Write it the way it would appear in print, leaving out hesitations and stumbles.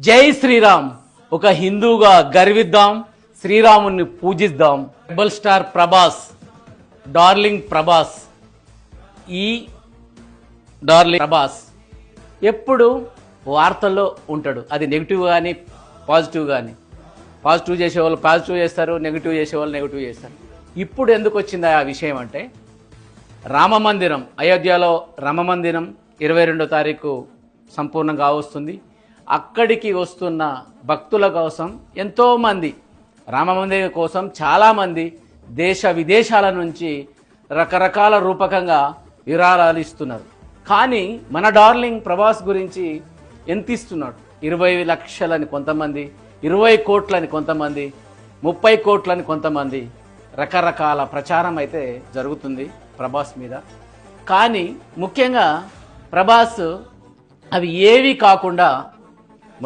జై శ్రీరామ్. ఒక హిందూగా గర్విద్దాం, శ్రీరాముని పూజిద్దాం. Rebel star Prabhas, darling Prabhas, ఈ డార్లింగ్ ప్రభాస్ ఎప్పుడు వార్తల్లో ఉంటాడు. అది నెగిటివ్ కానీ పాజిటివ్ కానీ. పాజిటివ్ చేసేవాళ్ళు పాజిటివ్ చేస్తారు, నెగిటివ్ చేసేవాళ్ళు నెగిటివ్ చేస్తారు. ఇప్పుడు ఎందుకు వచ్చింది ఆ విషయం అంటే, రామమందిరం అయోధ్యలో రామమందిరం 22వ తారీఖు సంపూర్ణంగా వస్తుంది. అక్కడికి వస్తున్న భక్తుల కోసం ఎంతోమంది, రామమందిరం కోసం చాలామంది దేశ విదేశాల నుంచి రకరకాల రూపకంగా విరాళాలు ఇస్తున్నారు. కానీ మన డార్లింగ్ ప్రభాస్ గురించి ఎంత ఇస్తున్నాడు? 20 లక్షలని కొంతమంది, 20 కోట్లని కొంతమంది, 30 కోట్లని కొంతమంది. రకరకాల ప్రచారం అయితే జరుగుతుంది ప్రభాస్ మీద. కానీ ముఖ్యంగా ప్రభాస్ అవి ఏవి కాకుండా